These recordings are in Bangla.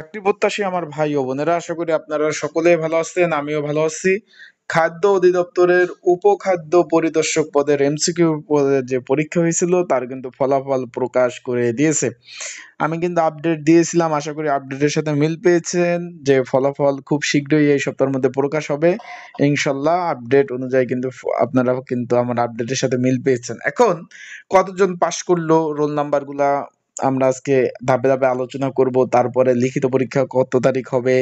চাকরি প্রত্যাশী আমার ভাই ও বোনেরা, আশা করি আপনারা সকলেই ভালো আছেন, আমিও ভালো আছি। খাদ্য অধিদপ্তরের উপখাদ্য পরিদর্শক পদের এমসিকিউ পদের যে পরীক্ষা হয়েছিল তার কিন্তু ফলাফল প্রকাশ করে দিয়েছে। আমি কিন্তু আপডেট দিয়েছিলাম, আশা করি আপডেটের সাথে মিল পেয়েছেন যে ফলাফল খুব শীঘ্রই এই সপ্তাহের মধ্যে প্রকাশ হবে ইনশাল্লাহ। আপডেট অনুযায়ী কিন্তু আপনারা কিন্তু আমার আপডেটের সাথে মিল পেয়েছেন। এখন কতজন পাশ করলো, রোল নাম্বার গুলা আমরা আজকে ধাপে ধাপে আলোচনা করব। তারপরে লিখিত পরীক্ষা কত তারিখ হবে,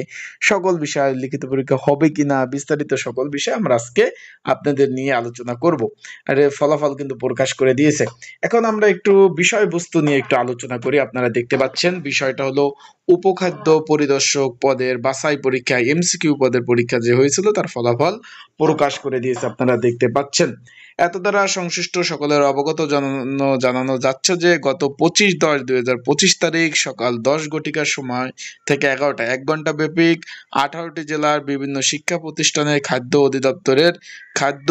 সকল বিষয়, লিখিত পরীক্ষা হবে কিনা, বিস্তারিত সকল বিষয় আমরা আজকে আপনাদের নিয়ে আলোচনা করব। আর এর ফলাফল কিন্তু প্রকাশ করে দিয়েছে। এখন আমরা একটু বিষয়বস্তু নিয়ে একটু আলোচনা করি। আপনারা দেখতে পাচ্ছেন বিষয়টা হলো উপখাদ্য পরিদর্শক পদের বাছাই পরীক্ষা, এমসিকিউ পদের পরীক্ষা যে হয়েছিল তার ফলাফল প্রকাশ করে দিয়েছে, আপনারা দেখতে পাচ্ছেন। এত দ্বারা সংশ্লিষ্ট সকলের অবগত জানানো যাচ্ছে যে গত 25/10/2025 তারিখ সকাল 10 ঘটিকার সময় থেকে 11টা 1 ঘন্টা ব্যাপী 18টি জেলার বিভিন্ন শিক্ষা প্রতিষ্ঠানের খাদ্য অধিদপ্তরের খাদ্য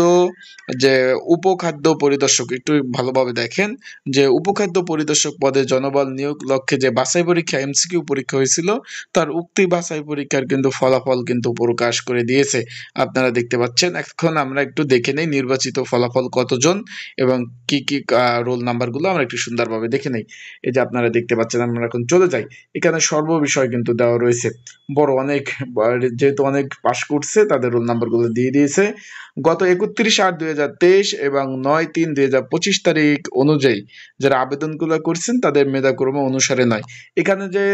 যে উপখাদ্য পরিদর্শক, একটু ভালোভাবে দেখেন যে উপখাদ্য পরিদর্শক পদে জনবল নিয়োগ লক্ষ্যে যে বাছাই পরীক্ষা এমসিকিউ পরীক্ষা হয়েছিল তার উক্তি বাছাই পরীক্ষার কিন্তু ফলাফল কিন্তু প্রকাশ করে দিয়েছে, আপনারা দেখতে পাচ্ছেন। এখন আমরা একটু দেখে নেই নির্বাচিত ফলাফল কতজন এবং কি কি রোল নাম্বারগুলো আমরা একটু সুন্দরভাবে দেখে নেই। এই যে আপনারা দেখতে পাচ্ছেন, আমরা এখন চলে যাই। এখানে সর্ববিষয় কিন্তু দেওয়া রয়েছে, বড় অনেক, যেহেতু অনেক পাশ করছে তাদের রোল নাম্বারগুলো দিয়ে দিয়েছে। গত 31/8/2023 এবং 9/3/2025 তারিখ অনুযায়ী যারা আবেদনগুলো করছেন তাদের মেধাক্রম অনুসারে নয়। এখানে যে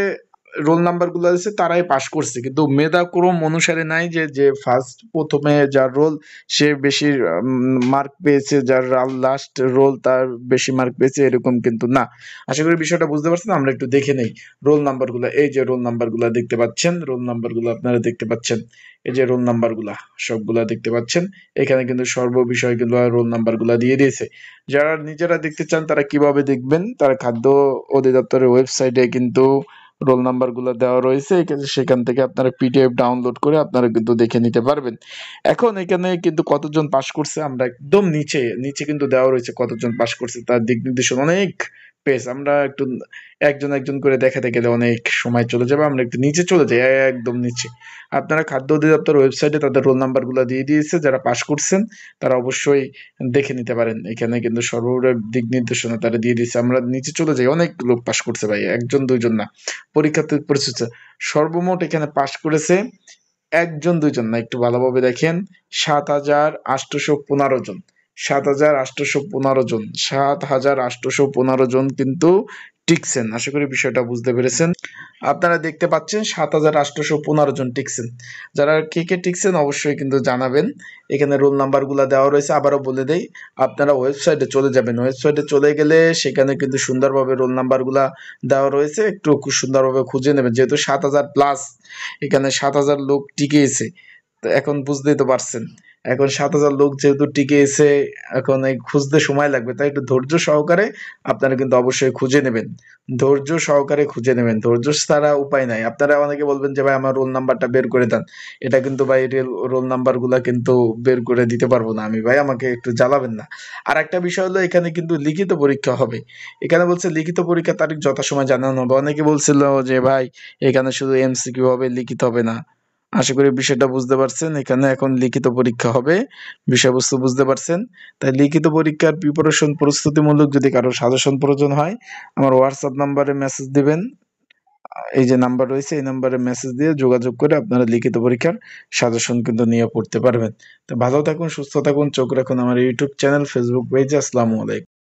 রোল নাম্বার গুলো আছে তারাই পাশ করছে, কিন্তু মেধাক্রম অনুসারে নাই যে যে ফার্স্ট প্রথমে যার রোল সে বেশি মার্ক পেয়েছে, যার লাস্ট রোল তার বেশি মার্ক পেয়েছে, এরকম কিন্তু না। আশা করি বিষয়টা বুঝতে পারছেন। আমরা একটু দেখে নেই রোল নাম্বার গুলা। এই যে রোল নাম্বার গুলা দেখতে পাচ্ছেন, রোল নাম্বার গুলো আপনারা দেখতে পাচ্ছেন, এই যে রোল নাম্বার গুলা সবগুলা দেখতে পাচ্ছেন। এখানে কিন্তু সর্ববিষয় গুলো রোল নাম্বার গুলা দিয়ে দিয়েছে। যারা নিজেরা দেখতে চান তারা কিভাবে দেখবেন, তারা খাদ্য অধিদপ্তরের ওয়েবসাইটে কিন্তু রোল নাম্বার গুলো দেওয়া রয়েছে, সেখান থেকে আপনারা পিডিএফ ডাউনলোড করে আপনারা কিন্তু দেখে নিতে পারবেন। এখন এখানে কিন্তু কতজন পাশ করছে আমরা একদম নিচে নিচে কিন্তু দেওয়া রয়েছে কতজন পাশ করছে তার দিক নির্দেশনা অনেক পেজ। আমরা একটু একজন একজন করে দেখাতে গেলে অনেক সময় চলে যাবে, আমরা একটু নিচে চলে যাই, একদম নিচে। আপনারা খাদ্য অধিদপ্তর ওয়েবসাইটে তাদের রোল নাম্বার গুলো দিয়ে দিয়েছে, যারা পাশ করছেন তারা অবশ্যই দেখে নিতে পারেন। এখানে কিন্তু সর্বোপরি দিক নির্দেশনা তারা দিয়ে দিয়েছে। আমরা নিচে চলে যাই, অনেক লোক পাশ করছে ভাই, একজন দুইজন না। পরীক্ষাতে পরিস্থিতি সর্বমোট এখানে পাশ করেছে একজন দুইজন না, একটু ভালোভাবে দেখেন 7,815 জন, 7,815 জন, 7,815 জন কিন্তু টিকছেন। আশা করি বিষয়টা বুঝতে পেরেছেন। আপনারা দেখতে পাচ্ছেন 7,815 জন টিকছেন। যারা কে কে টিকছেন অবশ্যই কিন্তু জানাবেন। এখানে রোল নাম্বার গুলা দেওয়া রয়েছে, আবারও বলে দেই, আপনারা ওয়েবসাইটে চলে যাবেন। ওয়েবসাইটে চলে গেলে সেখানে কিন্তু সুন্দরভাবে রোল নাম্বার গুলা দেওয়া রয়েছে, একটু খুব সুন্দরভাবে খুঁজে নেবেন। যেহেতু 7,000 প্লাস, এখানে 7,000 লোক টিকেছে, তো এখন বুঝতেই তো পারছেন। এখন 7,000 লোক যেহেতু টিকেছে, এখন এই খুঁজতে সময় লাগবে, তাই একটু ধৈর্য সহকারে আপনারা কিন্তু অবশ্যই খুঁজে নেবেন। ধৈর্য সহকারে খুঁজে নেবেন, ধৈর্য ছাড়া উপায় নাই। আপনারা অনেকে বলবেন যে ভাই আমার রোল নাম্বারটা বের করে দেন, এটা কিন্তু ভাই রোল নাম্বার গুলা কিন্তু বের করে দিতে পারবো না আমি ভাই, আমাকে একটু জ্বালাবেন না। আর একটা বিষয় হলো এখানে কিন্তু লিখিত পরীক্ষা হবে। এখানে বলছে লিখিত পরীক্ষার তারিখ যথাসময়ে জানানো হবে। অনেকে বলছিল যে ভাই এখানে শুধু এমসিকিউ হবে, লিখিত হবে না। আশা করি বিষয়টা বুঝতে পারছেন। এখানে এখন লিখিত পরীক্ষা হবে, বিষয়বস্তু বুঝতে পারছেন। তাই লিখিত পরীক্ষার প্রিপারেশন প্রস্তুতিমূলক যদি কারো সাজেশন প্রয়োজন হয় আমার হোয়াটসঅ্যাপ নাম্বারে মেসেজ দিবেন। এই যে নাম্বার রয়েছে এই নাম্বারে মেসেজ দিয়ে যোগাযোগ করে আপনারা লিখিত পরীক্ষার সাজেশন কিন্তু নিয়ে পড়তে পারবেন। তো ভালো থাকুন, সুস্থ থাকুন, চোখ রাখুন আমার ইউটিউব চ্যানেল, ফেসবুক পেজে। আসসালামু আলাইকুম।